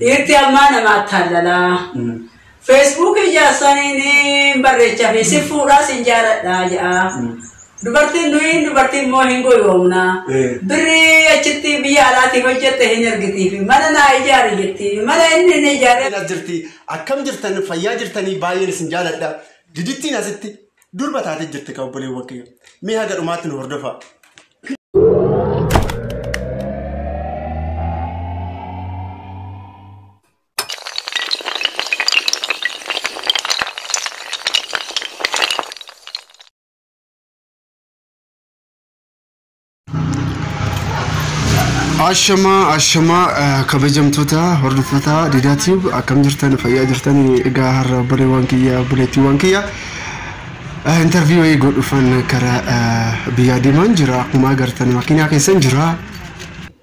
إرتي أمانة ما تهللا فيسبوك جاساني بريتشا في سفورة سنجارة راجع دبرتين نوين دبرتين موهين قيومنا بري أشتي بيالاتي وجدته هنرجتي في ماذا نايجاري جتي ماذا إني نيجاري نجرتي أكم جرتني فيا جرتني باير سنجارة دا جدتي نازتي دور بتاعتي جرتك أو بلي وكيا مي هذا أمات نوردفا أشما كبجمتوتا هردفوتا ديداتيب أكم جرتني فيا جرتني جاهر بلي وانكيا بليتي وانكيا انترفيو يقول فن كرا بيادي منجرا وما جرتني ماكينة كيسن جرا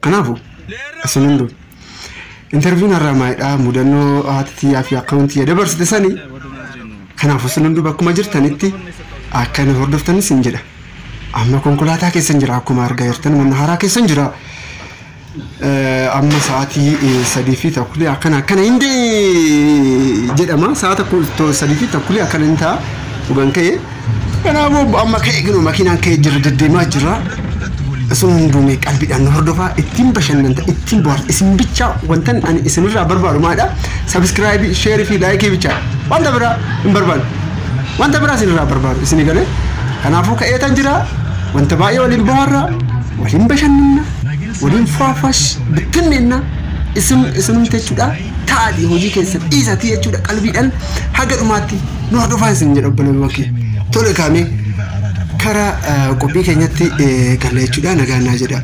كنافو أسنندو انترفيو نرى ما مودنو هاتي في أكونتي دبرس تساني كنافو سنندو بكم جرتني تي أكن هردفتني سنجرا أما كونكولاتا كيسن جرا كم أرجعتني من هارا كيسن جرا أما ساعتي سديفي تقولي أكنا عندي جد أما ساعات أقول سديفي تقولي أكنا أنت وبنكيه أنا أبو أما كي يجنو ماكينة كي جرد الدماء جرا أسون دوميك قلبي أنه هردفا اتيم بشن أنت اتيم بار اسم بيتشا وانتن أنا اسم الرا بربار ما هذا سبسكرايب شير في لايك بيتشا وانت برا بربار وانت برا اسم الرا بربار اسمي قاله أنا أفوك أي تنجرا وانت باي ولين بارا ولين بشننا ولين فافش بتننا اسم تجودا تادي هوجي كيسب إذا تيجودا قلبي أن حاجة ماتي نهدو فانسين جرب بلوكي تولي كامي كرا كوبي كنيتي كلا يجودا نجانا جدا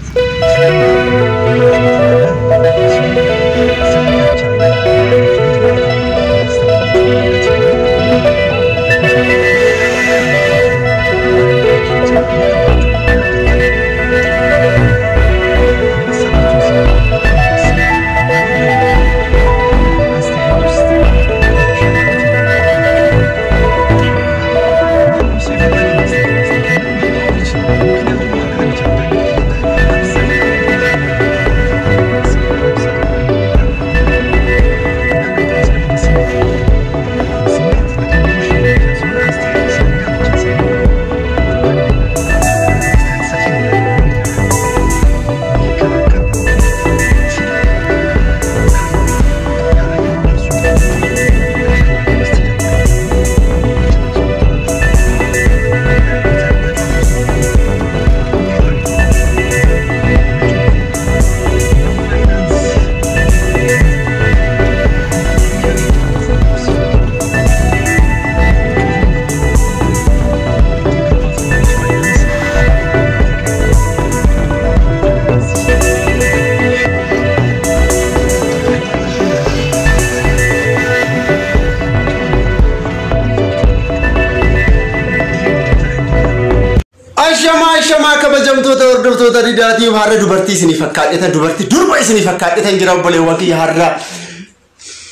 شما كبجمتوتا وردفتوتا ديداتي وهارا دوبرتي سني فكاتيتا دوبرتي دوربا سني فكاتيتا انجراو بلي وكي هارا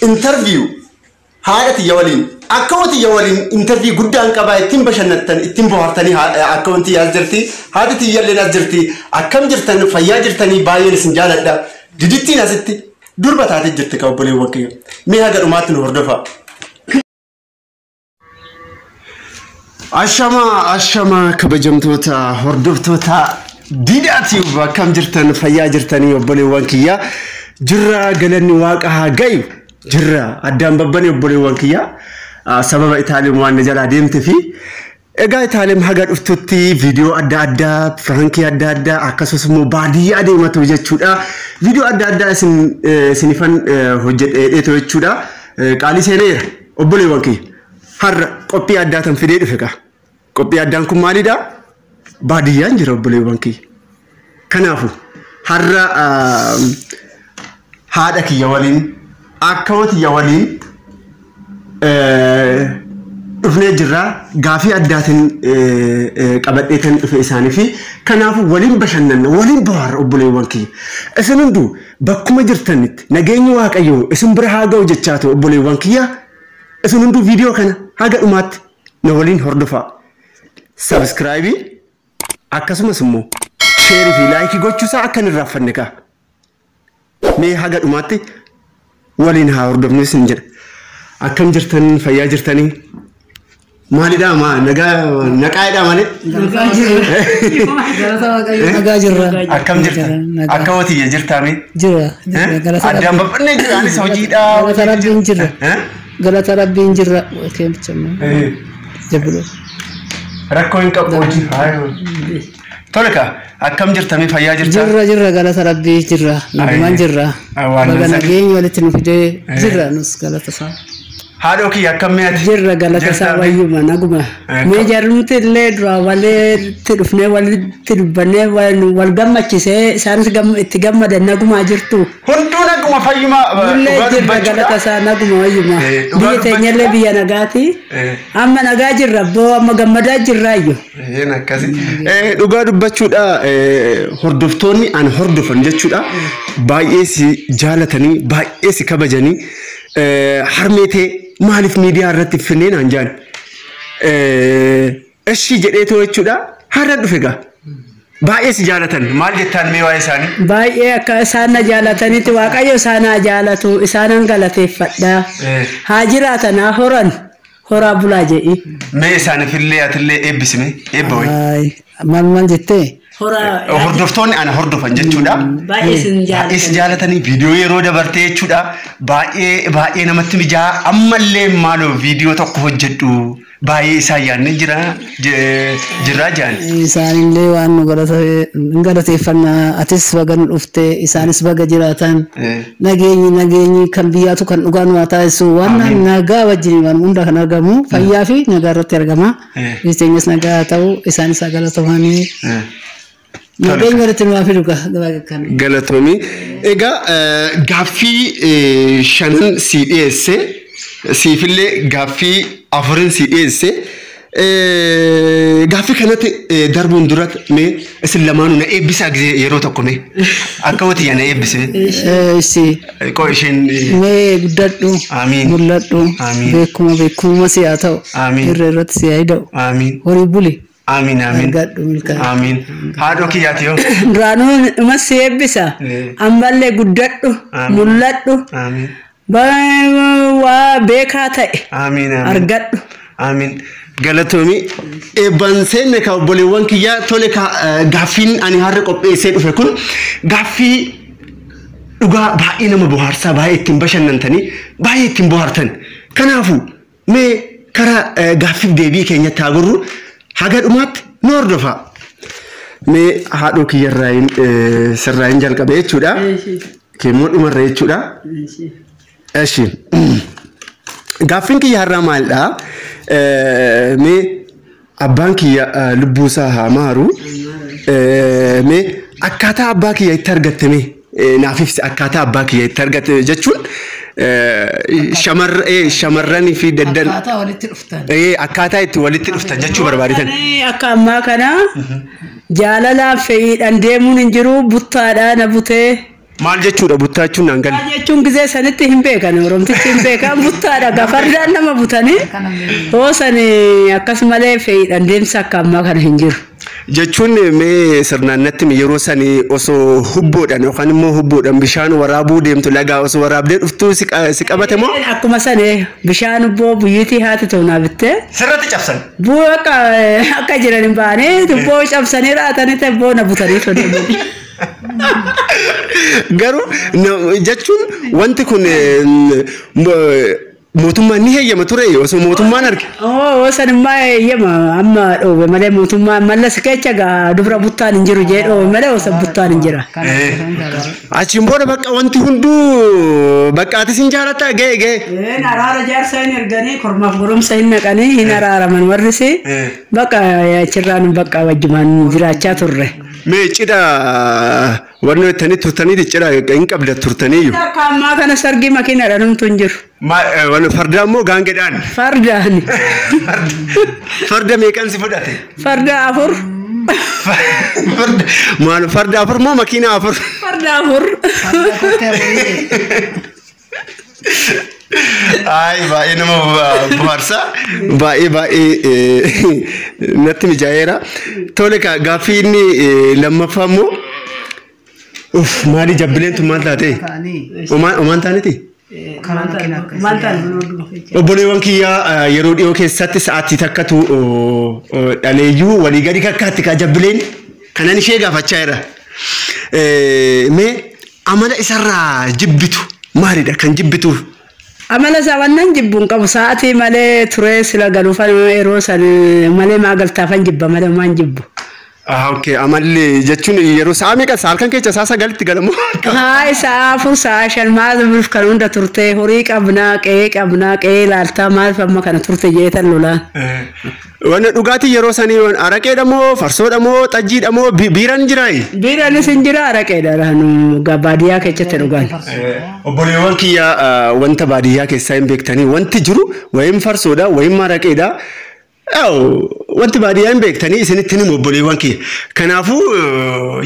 انترفيو هارتي يولين اكونتي يولين انترفيو غدان قبا يتم بشنتن يتم بوارتني اكونتي يازرتي هادتي يلين ازرتي اكم جرتن فيا جرتني باين سنجالدا ديدتي نازتي دوربا تاتي جرتي بلي وكي مي هاغا ماتن وردفا أشما كبجمتوتا هردفتوتا ديداتي وكم جرتن فيا جرتني وبلي وانكيا جرا قالني واقعها قيب جرا أدام ببني وبلي وانكيا سبب إتعلم وان نجال ديمت في إيجا إتعلم حاجات أفتوتي فيديو أدا فرانكي أدا أكاسوس مبادي أدي ما توجد شودا فيديو أدا سنفان هجت إتوجد شودا قالي سينير وبلي وانكي هر كوبي أدا تنفيدي فيكا كوبي أدان كم ماليدا باديان جرب بلي وانكي كنافو هر هذا كي يوالين أكونت يوالين رفنا جرا غافي أداتن قبضتن في إساني في كنافو ولين بشنن ولين بوار بلي وانكي أسنندو بكم جرتنت نجيني واق أيو اسم برهاجا وجتشاتو بلي وانكيا أسنندو فيديو كنا هذا أمات نولين هردفا سبسكرايبي أكاسم سمو شير في لايك يقول شو ساعة كان الرافنكا mee haga dhumaatti waliin haa hordofnu sin jedha akkam jirtan fayyaa jirtanii maalidha ma naqaayidha malee nagaa jirra akkam jirtan akka wati jirtaame jira addaan babbanne jira anis hojiidha galata rabbiin jirra keemchama jablo rakkoo hin qabu hojii tolka akkam jirtame fayyaa jirta jirra galata rabbii jirra nagumaan jirra baga nageenya walitti nu fidee jirra nus galata isaa haadho kiyya akkam meeti jirra galata isaa wayyuma naguma mee jarumti illee dura walitti dhufnee walitti dubbannee wal gammachisee isaanis itti gammadan naguma jirtu hunduu naguma fayyuma illee jirra galata isaa naguma wayyuma biyya teenyallee biyya nagaati amma nagaa jirra abboo amma gammadaa jirraayyo akkasi dhugaa dubbachuudha hordoftoonni an hordofan jechuudha baay'ee si jaalatanii baay'ee si kabajanii harmeetee maalif miidiyaa irratti finneen anjaan eshi jedheetoo jechuudha har'a dhufe gaa baay'ee si jaalatan maal jettaan mee waa'ee isaanii baay'ee akka isaan na jaalatanitti waaqayyo isaan haa jaalatu isaanan galateeffadha haa jiraatan haa horaa bulaa jedhi mee isaaniifillee atillee eebbisime eebba wayi maal jettee hordoftoonni ana hordofan jechuudha baay'ee si jaalatanii viidiyoo yeroo dabartee jechuudha baay'ee namatti mijaa ammallee maaloo viidiyoo tokko hojjedhu baay'ee isaan yaadne jirraa jaan isaanillee waan nu galateeffannaa atis baga nu dhufte isaanis baga jiraatan nageenyi kan biyyaatu kan dhugaa nu haa taasisu waan nagaa wajjin waan hunda kan argamu fayyaa fi nagaa irratti argama bisteenyas nagaa haa ta'u isaanis haa galatamanii nageenya irratti nu haa fidu galatoomii egaa gaaffii shanan si dhiyeesse siifillee gaaffii afurin si dhiyeesse gaaffii kanatti darbuun duratti mee isin lamaanuu na eebbisaa gisee yeroo tokko mee akka wati na eebbise qoo isheen mee guddadhu mul'adhu beekuma si haa ta'u irra irratti si haa hidha'u horii buli Amin. Haadho kiyyaati yoo. Duraanuu masi eebbisa. Ammallee guddadhu. Mul'adhu. Waa beekaa ta'e. Argadhu. Galatoomii eebbaan seenne ka obboleewwan kiyyaa tole ka gaaffiin ani har'a qopheessee dhufe kun gaaffii dhugaa baay'ee nama bohaarsaa baay'ee ittiin bashannantanii baay'ee ittiin bohaartan. Kanaafuu mee karaa gaaffiif deebii keenyatti haa gorru. Haga dhumaatti nu hordofa. Mee haadhoo kiyyarraayin sirraayin jalqabe jechuudha. Keemmoo dhumarra jechuudha. Eshi. Gaaffiin kiyya har'aa maalidha? Mee abbaan kiyya lubbuusaa haa maaru. Mee akkaataa abbaa kiyya itti argatte mee naaf ibsi akkaataa abbaa kiyya itti argatte jechuun shamarranii fi daddan akkaataa itti walitti dhuftan jechuu barbaaditan akka ammaa kana jaalalaan fe'iidhaan deemuun hin jiru buttaadhaa na butee maal jechuudha buttaa jechuun naan galle jechuun gisee sanitti hin beekan oromtichi hin beekan buttaadha gafardaan nama butanii hoosan akkasumalee fe'iidhaan deemsa akka ammaa kana hin jiru. Jechuun mee sirnaan natti yeroo sanii osoo hubboodhaan yookaan immoo hubboodhaan bishaan waraabuu deemtu lagaa osoo waraabdee dhuftuu si qabate moo? Akkuma sanee bishaan hubboo buyyitii haati ta'u naa bittee. Sirratti cabsan. Buu akka jiran hin baane hubboo cabsanii raatanii ta'e na butanii sodeemanii. Garuu jechuun wanti kun mootummaan ni heeyyama ture osoo mootummaan arge. Sanimmaa heeyyama amma dhoobe malee mootummaan mallas kecha gaa dubra buttaan hin jiru jee dhoobe malee osoo buttaan hin jira. Achiin booda bakka wanti hunduu bakka ati sin jaalatta ga'e. Araara jaarsaa hin erganii kormaaf goromsa hin naqanii hin araaraman warrisi bakka achirraan bakka wajjumaan jiraachaa turre. Mee cidha warri ittanii turtanii cidha hin qabda turtanii. Akka ammaa kana sargii makiinaadhaan humtu hin jiru. Farda immoo gaangedhaan. Fardaan. Farda meeqan si fudhate? Farda afur. Maal farda afur moo makiina afur? Farda afur. Ay baay'ee nama bohaarsa baay'ee natti mijaa'eera. Tole ka gaaffii inni lammaffaa immoo Uff maali jabbileen tun maal taate? Omaan taaniti? Obboleewwan kiyyaa yeroo dhiyoo keessatti sa'aatii takkatu dhaleeyyuu walii gadi kakkaatti ka jabbileen kanan ishee gaafachaa jira. Mee amala isarraa jibbitu maalidha kan jibbituuf? Amala isaa wannan jibbuun qabu sa'aatii malee turee sila galuufan yeroo san malee maagaltaafan jibba malee maan jibbu. Okay, amalli jechuun yeroo sa'a meeqa sa'a kan keessa sa'a sagalitti galamu. Sa'a afur sa'a shan maal kan hunda turte horii qabnaa qe'ee laaltaa maal famma kana turte jeetan lolaan. Wanna dhugaatii yeroo sanii araqeedha moo farsoodha moo xajjiidha moo biiraan jiraayi? Biiraanis hin jira araqeedha baadiyyaa keessatti dhugaan. Obboleewwan kiyyaa wanta baadiyyaa keessaa hin beektanii wanti jiru wayim farsoodha wayim araqeedha. Wanti baadiyyaa hin beektanii isinitti himu obboleewwan kiyya. Kanaafuu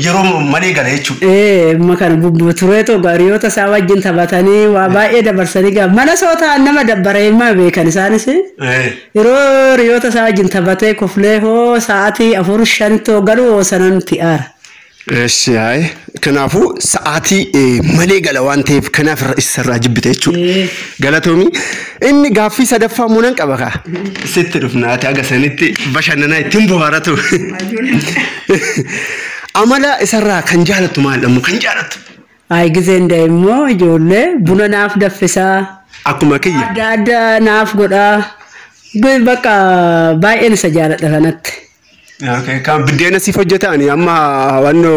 yeroo malee gala jechuudha. Makan tureetoo gaariyoota isaa wajjin taphatanii waa baay'ee dabarsanii gaafa mana sootaan nama dabbaree himaa beekan isaanis. Yeroo riyoota isaa wajjin taphatee kuflee hoo sa'aatii 4-5 galuu sanan ti'aara. Eeshaay kanaafuu sa'aatii malee gala waan ta'eef kanaaf isarraa jibbite jechuudha. Galatoomii inni gaaffii sadaffaa muunan qaba kaa sitti dhufnaati agarsiisanitti bashannanaa ittiin bohaaratu. Amala isarraa kan jaalattu maalidhamu kan jaalattu? Gizeen daa'immoo ijoollee buna naaf daffisaa. Akkuma kiyya. Adda adda naaf godhaa. Bakka baay'een isa jaaladha kanatti. Okay, kan biddeena siif hojjetani amma wanno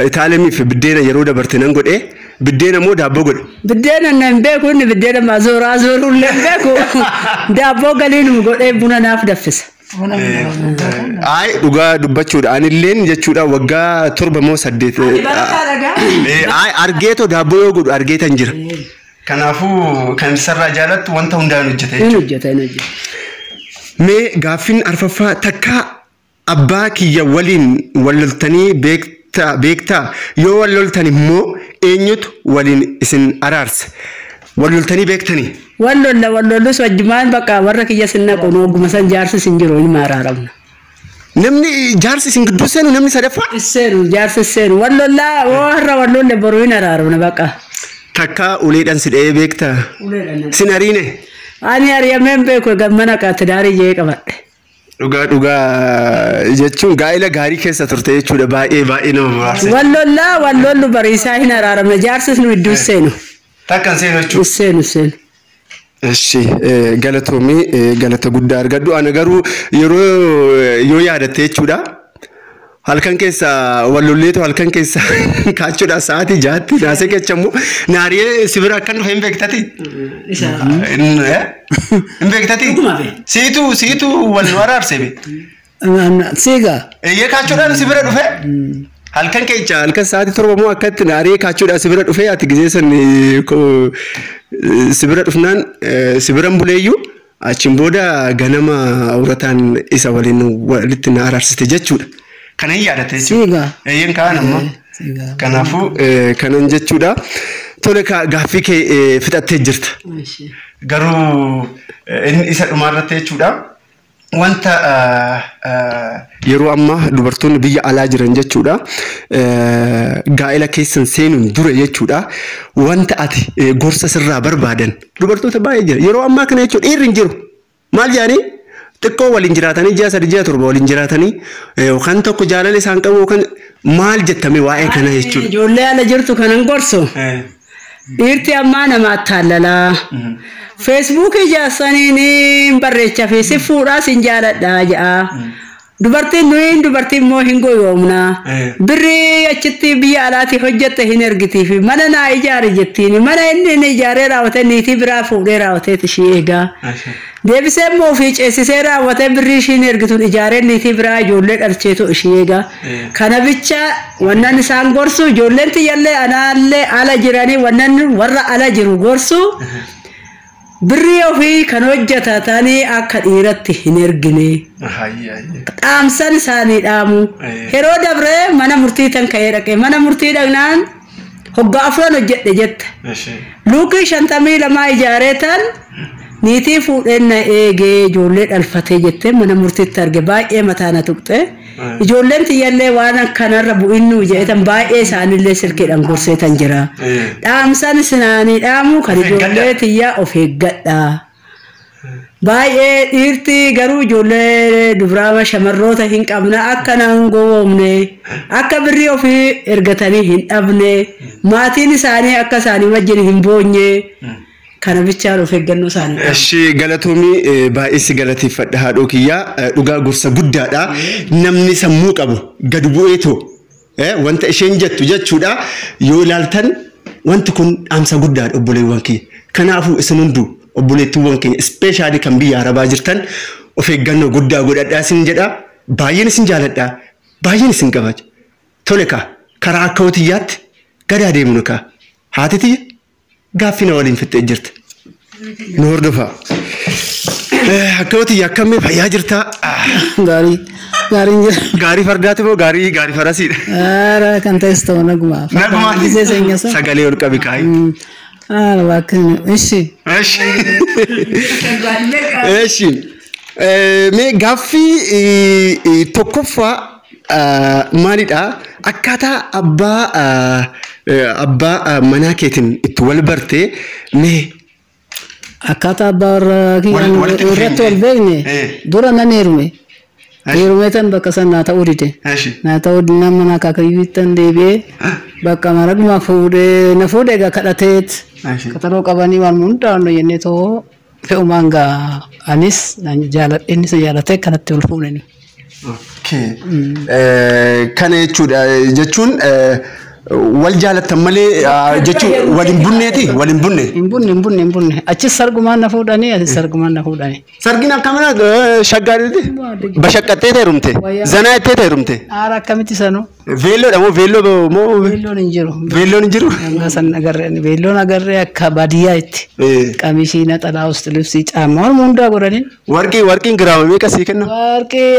Itaaliyamiif biddeena yeroo dabarte nan godhe biddeena moo daabboo godhe? Biddeena nan beeku inni biddeena maazoraa zoruullee beeku daabboo galiin godhe buna naaf daffisa. Ay dhugaa dubbachuudha anilleen jechuudha waggaa 7 moo 8 ay argeeto daabboo yoo godhu argeetan jira. Kanaafuu kan sarraa jaalattu wanta hundaan hojjeta. Mee gaaffiin arfaffaa takka abbaa kiyya waliin walloltanii beektaa yoo walloltan immoo eenyutu waliin isin araarsa walloltanii beektanii? Wallollus wajjumaan bakka warra kiyya sinna qono oguma san jaarsi sin jiru ilma araaramna. Namni jaarsi sin gidduu seenu namni sadaffaa? Seenu jaarsi seenu wallollaa warra wallolle boruu hin araaramna bakka. Takka uleedhaan si dha'ee beektaa? Sin ariine? Ani ariyameen beeku gammana qaatti daarii jee qabadhe. Dhugaa jechuun gaa'ela gaarii keessa turte jechuudha baay'ee nama muraasa. Wallollu bariisaa hin araaramne jaarsis nu idduu seenu. Takkan seenu jechuudha. Seenu. Eshi galatoomii galata guddaa argadhu ana garuu yoo yaadatte jechuudha. Halkan keessa wallolleetu halkan keessa kaachuudha sa'aatii 6tti naasee kechamu naariyee sibira akkan dhufe hin beektati? Hin beektati? Siitu wal waraarse be? Siiga? Eeyyee kaachuudhaan sibira dhufe? Halkan kecha halkan sa'aatii 7 moo akkatti naariyee kaachuudhaan sibira dhufe ati gizeessan sibira dhufnaan sibiran buleeyyuu achiin booda ganama urataan isa waliin walitti na araarsite jechuudha. Kana yaadate jechuudha. Eeyyeen kaan amma. Kanaafuu kanan jechuudha. Tole gaaffii kee fixattee jirta. Garuu inni isa dhumaarratti jechuudha. Wanta yeroo amma dubartoonni biyya alaa jiran jechuudha. Gaa'ela keessan seenuun dura jechuudha. Wanta ati gorsa sirraa barbaadan dubartoota baay'ee jira. Yeroo ammaa kana jechuudha dhiirri hin jiru. Maal jedhanii? Xiqqoo waliin jiraatanii 6-7 waliin jiraatanii yookaan tokko jaalala isaan qabu yookaan maal jettame waa'ee kana jechuudha. Ijoollee ala jirtu kanan gorsu. Dhiirti ammaa nama attaallalaa. Feesbuukii jaarsaniin barreechaa fi si fuudhaa sin jaaladhaa jedha. Dubartiin immoo hin goyoomna. Birrii achitti biyya alaatti hojjette hin ergitiifi mana naa ijaari jettiin. Mana inni ijaaree raawwate niitii biraa fuudhee raawwateet ishee eegaa. Deebisee immoo ofii ceesisee raawwatee birrii ishiin ergituun ijaaree niitii biraa ijoollee dhalcheetu ishee eegaa. Kana bicha wannan isaan gorsu ijoolleen tiyyallee anaallee ala jiranii wannan warra ala jiru gorsu. Birrii ofii kan hojjetatanii akka dhiiratti hin ergine. Dhaamsan isaanii dhaamu. Yeroo dabree mana murtii tan ka'ee dhaqee mana murtii dhaqnaan hoggaa 4 hojjedhe jette. Luukii 52 ijaaree tan niitii fuudheen na eegee ijoollee dhalfatee jettee mana murtiitti arge baay'ee mataana tuqxe ijoolleen tiyyallee waan akkanarra bu'innu jedhan baay'ee isaanillee sirkeedhaan gorseetan jira dhaamsan sinaanii dhaamu kan ijoollee tiyyaa of eeggadha baay'ee dhiirti garuu ijoollee dubraama shamarroota hin qabna akka naan gowwoomne akka birrii ofii ergatanii hin dhabne maatiin isaanii akka isaanii wajjin hin boonye kana bichaan of eeggannoo isaanii. Eshi galatoomii baay'ee galateeffadha haadhoo kiyyaa dhugaa gorsa guddaadha namni sammuu qabu gad bu'eetoo wanta isheen jettu jechuudha yoo ilaaltan wanti kun dhaamsa guddaadha obboleewwan kiyya kanaafuu isin hunduu obboleettuuwwan keenya ispeeshaalii kan biyya arabaa jirtan of eeggannoo guddaa godhadhaa isin jedha baay'een isin jaaladha baay'een isin kabaja tole karaa akka hotiyyaatti gadaa deemnu haati tiyya gaaffina waliin fixxee jirti nu hordofaa akka hotiyya akkamii fayyaa jirtaa gaarii fardaati moo gaarii farasiidha ara kan ta'es ta'u naguma gisee seenyasa sagalee ol qabi kaayi Bakın eşi. Eşi. Me gaffi tokkoffaa maalidha akkaataa abbaa manaa keetiin itti wal bartee me akkaataa abbaa irratti wal beekne dura nan heerume. Heerumeetan bakka san naa ta'uu dide. Naa ta'uu dinaan mana akaakayyuuttan deebi'ee bakka maraguma fuudhee na fuudhee egaa kadhateet. Kataroo qabanii waan hundaa'an jennee too fe'umaan gaa anis innis jaalatee kanatti ol fuudhani. Kana jechuun wal jaalattan malee jechuun waliin bunneeti waliin bunne. Hin bunne achis sargumaan na fuudhanii asis sargumaan na fuudhanii. Sargiin akkamana shaggaadhiti bashaqqattee heerumte zanaa ittee heerumte. Aara akkamitti sanuu. Veelloodha moo veelloo moo. Veelloon hin jiru. Veelloon hin jiru. San agarree veelloon agarree akka baadiyyaa itti. Qamishii naxalaa usti libsii caammaa waan hundaa godhanii. Warqiin giraama meeqa sii kenna? Warqii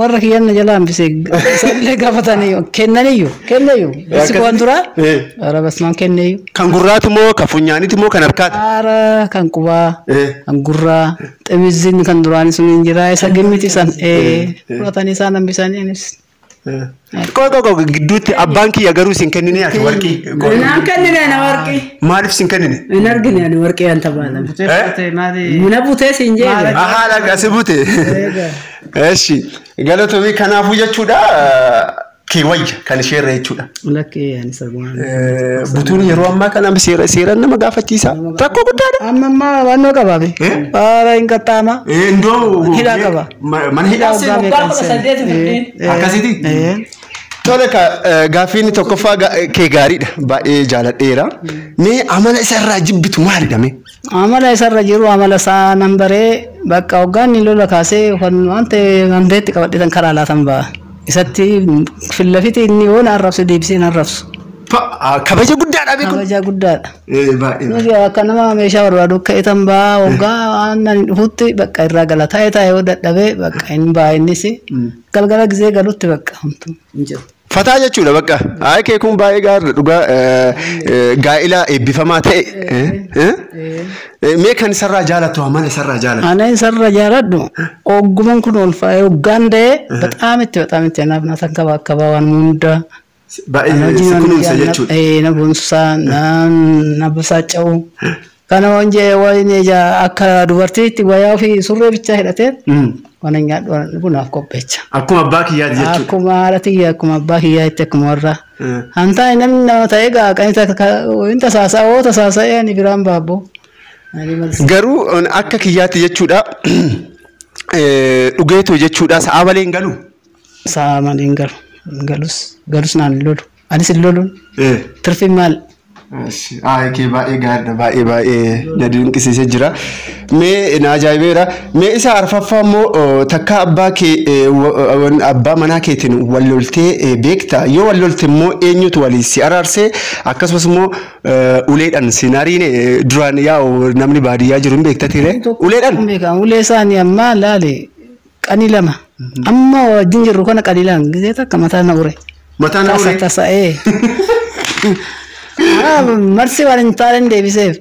warra kiyyan jala hambisee isallee gaafatanii kennaniyyuu. Waan dura ara basmaan kenneeyu kan gurraati moo kan funyaaniti moo kan harkaati ara kan qubaa kan gurraa ximizin kan duraani sun hin jira isa gimmiti san fudhatanii isaan hambisanii anis Koko gidduutti abbaan kiyya garuu sin kennine ati warqii. Naan kennine na warqii. Maaliif sin kennine? Hin argine ani warqii anta baalan. Muna butee sin jeewe. Haala gasi bute. Eshi galatoomii kanaafuu jechuudha keewwayya kan isheerra jechuudha. Lakkee ani sargumaan. Butuun yeroo ammaa kana seeraan nama gaafachiisa. Rakkoo guddaadha. Amma waan qabaabe. Baara hin qaxxaama. Indoo hidhaa qaba. Mana hidhaa akkasiti. Tole gaaffiin tokkoffaa kee gaariidha baay'ee jaaladheera. Mee amala isarraa jibbitu maalidha mee? Amala isarra jiru amala isaa nan baree bakka hoggaanni lola kaasee wanta handeetti qabadhitan karaa laatan ba'a. Isatti fillafiti inni waan arrabsu deebisee arrabsu. Kabaja guddaadha beeku. Kabaja guddaadha. Nuti akka nama meeshaa barbaadu akka itan ba'a hoggaa waan dhufutti bakka irraa gala taa'ee yoo dadhabee bakka hin ba'a innis galgala gisee galutti bakka hamtu hin jiru. Fataa jechuudha bakka kee kun baay'ee gaariidha dhugaa gaa'ila eebbifamaa ta'e mee kan isarraa jaalatu amala isarraa jaalatu. Ana isarraa jaaladhu ogguman kun ol fa'ee hoggaan ta'e bataam itti anaaf na takka bakka waan hundaa. Baay'ee kunuunsa jechuudha. Na kunuunsa na basaacha'u. Kana waan akka dubartiitti wayaa ofii surree bichaa hidhatee waan nyaadhu bunaaf qopheecha. Akkuma abbaa kiyyaati jechuudha. Akkuma haadha tiyya akkuma abbaa kiyyaatti akkuma warra. Hantaa namni nama ta'ee gaaqanii tasaasa'ee ani biraan baaboo. Garuu akka kiyyaatti jechuudha dhugeetu jechuudha sa'a malee hin galu. Sa'a malee hin galu. Galus naan lolu. Anis hin loluun. Tirfi maal? Kee baay'ee gaariidha baay'ee na dinqisiisee jira. Mee na ajaa'ibeera. Mee isa arfaffaa immoo takka abbaa manaa keetiin wal loltee beekta. Yoo wal lolte immoo eenyutu walii si araarsee akkasumas immoo uleedhaan si nariine duraan yaa'u namni baadiyyaa jiru hin beektatire. Uleedhaan. Ulee isaanii ammaa laale qanii lama. Amma wajjin jirru kana qanii lama gisee takka mataa na ure. Mataa na ure. Tasa'ee. Marsi waan hin taane deebiseef.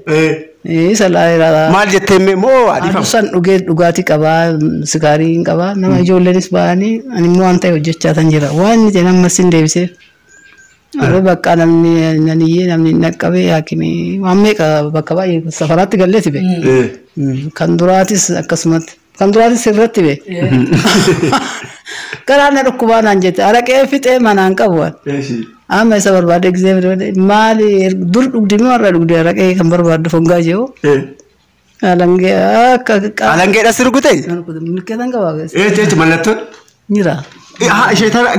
Salaayiraa. Maal jettee moo adiifama? Adusan dhugaatii qabaa sigaarii hin qabaa nama ijoolleenis ba'anii ani immoo waan ta'e hojjechaa tan jira waan inni ta'e nammas hin deebiseef. Bakka namni naqqabee haakimii waan meeqa bakka baay'ee safaraatti galleeti be. Kan duraatis akkasumatti kan duraatis irratti be. Garaan na dhukkubaa naan jette araqee fixee manaan qabu. Amma isa barbaade egzeemii maali dur dhugdimi warra dhugdee araqee kan barbaaddu fongaa jiru. Alangee dhas rukutee? Milkeetan qabaa. Jechi mallattoon? Jira. Ishee tana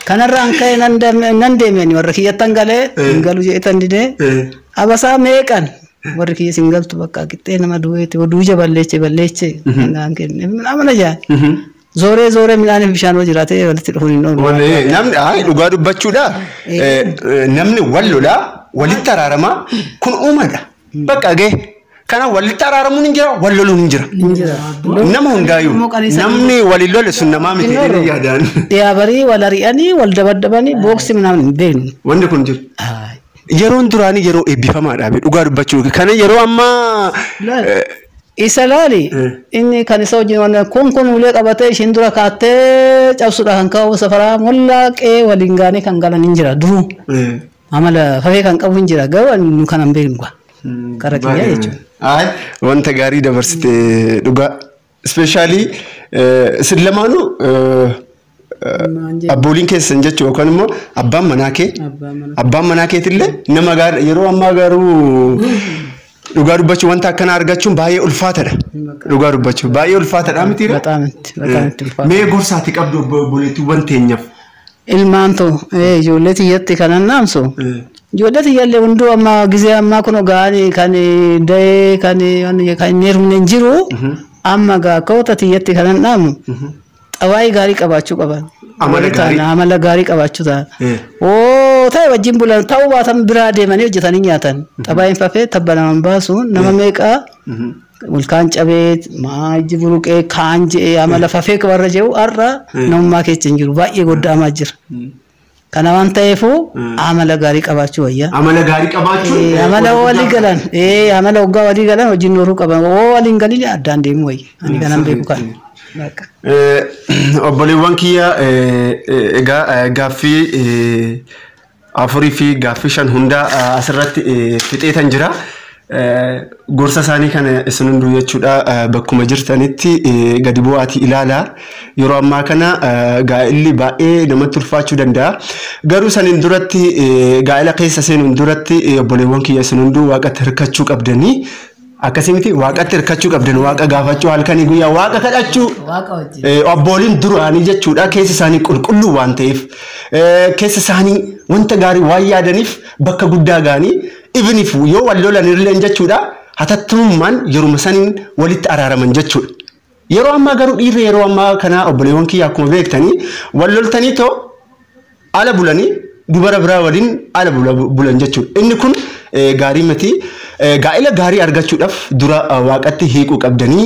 kanarraan ka'e nan deemeen warra kiyyattan galee hin galu jedhetan didee abasaa meeqan warri kiyya sin galtu bakka qixxee nama du'eeti oduu ija balleeche naan kenne amana jaan zooree midhaan bishaan hoo jiraate walitti dhufuun hin oolu. Namni dhugaa dubbachuudha namni wallolaa walitti araaramaa kun uumadha bakka ga'e. Kana walitti araaramuun hin jira walloluun hin jira. Nama hundaayyuu namni waliin lole sun namaa miti jedhanii yaadaan. Yaabarii wal ari'anii wal dabadabanii booksii namni hin beeknu. Wanni kun jiru. Yeroon duraanii yeroo eebbifamaadha dhugaa dubbachuu kana yeroo ammaa. Isa laali inni kan isa wajjin kun ulee qabatee ishiin dura kaattee cabsuudha kan ka'u safaraa mollaaqee waliin gaanii kan galan hin jira duruu. Amala fafee kan qabu hin jira garuu kan hin beeknu. Kara kiyyaa jechuudha. Wanta gaarii dabarsite dhugaa ispeeshaalii isin lamaanuu abbooliin keessan jechuun yookaan immoo abbaan manaa keetillee nama gaarii yeroo ammaa garuu dhugaa dubbachuu wanta akkana argachuun baay'ee ulfaatadha. Dhugaa dubbachuu baay'ee ulfaatadha miti. Mee gorsaati qabdu obboleettiiwwan teenyaaf. Ilmaan too ijoollee tiyyatti kanan naamsu. Ijoollee tiyyallee hunduu amma gizee ammaa kun ogaanii kan da'ee kan neerumne hin jiru amma gaakkoota tiyyatti kanan dhaamu xawaayii gaarii qabaachuu qaban. Amala gaarii qabaachuu ta'an. Ta'e wajjin bulan ta'uu baatan biraa deemanii hojjetanii nyaatan. Xabaayiin fafee tabba naman baasu nama meeqaa Mulkaan cabee maajji buruqee kaan je'ee amala fafee warra jedhu har'a namummaa keessa hin jiru baay'ee goddaamaa jira. Kana waan ta'eefuu amala gaarii qabaachuu wayyaa. Amala gaarii qabaachuu. Amala walii galan amala waggaa walii galan hojiin nooruu qaban waliin galii addaan deemu wayya. Ani kanan beeku kan. Obboleewwan kiyya egaa gaaffii afurii fi gaaffii shan hundaa asirratti fixeetan jira. Gorsa isaanii kana isin hunduu jechuudha bakkuma jirtanitti gadi bu'aatii ilaalaa yeroo ammaa kana gaa'illi baay'ee namatti ulfaachuu danda'a. Garuu saniin duratti gaa'ila keessa seenuun duratti obboleewwan kiyya isin hunduu waaqatti hirkachuu qabdanii akkasii miti waaqatti hirkachuu qabdan waaqa gaafachuu halkanii guyyaa waaqa kadhachuu obbooliin duraanii jechuudha keessa isaanii qulqulluu waan ta'eef keessa isaanii wanta gaarii waan yaadaniif bakka guddaa ga'anii even if yoo wal lolan illee jechuudha hatattummaan yeroo saniin walitti araaraman jechuudha. Yeroo ammaa garuu dhiirri yeroo ammaa kana obboleewwan kiyya akkuma beektanii wal loltanii too ala bulanii dubara biraa waliin ala bulan jechuudha. Inni kun gaarii miti gaa'ila gaarii argachuudhaaf dura waaqatti hiiquu qabdanii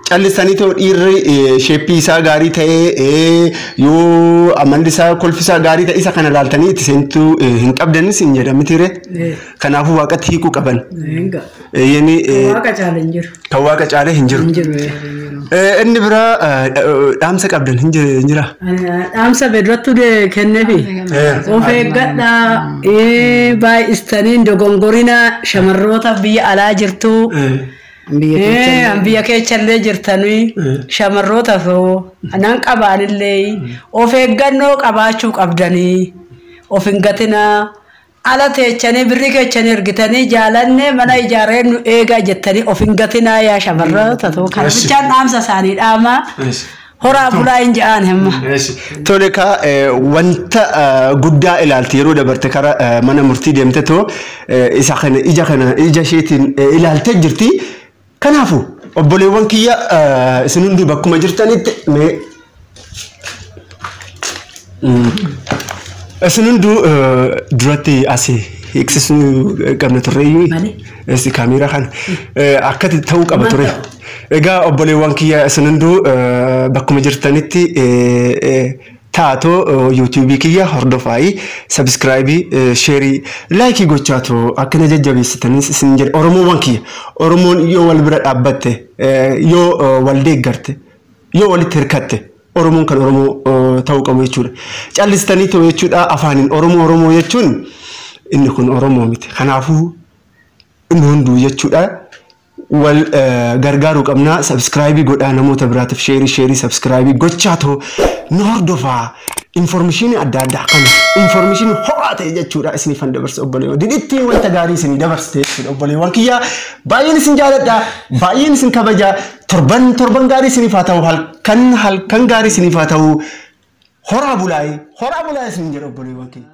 callisanii too dhiirri sheeppii isaa gaarii ta'ee yoo amalli isaa kolfisaa gaarii ta'e isa kana laaltanii itti seentuu hin qabdanis hin jedhamtire. Kanaafuu waaqatti hiiquu qaban. Yeni waaqa caale hin jiru. Kan waaqa caale hin jiru. Inni biraa dhaamsa qabdan hin jira. Dhaamsa beedrattu kenneefi of eeggadhaa baay'istanii dogongorina shamarroota biyya alaa jirtu. Biyya keechallee jirtanii shamarroota nan qabaanillee of eeggannoo qabaachuu qabdanii of hin gatinaa ala teechanii birrii keechanii ergitanii jaalannee mana ijaaree nu eegaa jettanii of hin gatinaa yaa shamarroota kan bichaan dhaamsa isaanii dhaamaa. Horaa bulaa hin ja'an himma. Tole ka wanta guddaa ilaalti yeroo dabarte kara mana murtii deemte too isa kana ija isheetiin ilaaltee jirti. Kanaafu obboleewwan kiyya isin hundi bakkuma jirtanitti mee isin hunduu duratti asii eegsisuu qabna turreeyyuu esi kaameeraa kana akkatti ta'uu qaba ture. Egaa obboleewwan kiyya isin hunduu bakkuma jirtanitti taatoo YouTube kiyya hordofaayi subscribe share like gochaato akkana jajjabeessitanis isin jedhe Oromoowwan kiyya Oromoon yoo wal bira dhaabbatte yoo wal deeggarte yoo walitti hirkatte Oromoon kan Oromoo ta'uu qabu jechuudha callistanii ta'uu jechuudha afaaniin Oromoo jechuun inni kun Oromoo miti kanaafuu inni hunduu jechuudha wal gargaaru qabna subscribe godhaa namoota biraatiif share subscribe gochaato nu hordofaa information adda addaa kan information ho'aa ta'e jechuudha isin fan dabarsa obboleewwan didittii wanta gaarii isin dabarsite jechuudha obboleewwan kiyya baay'een isin jaaladha baay'een isin kabaja torban gaarii isin faa ta'u halkan gaarii isin faa ta'u horaa bulaa isin jedha obboleewwan kiyya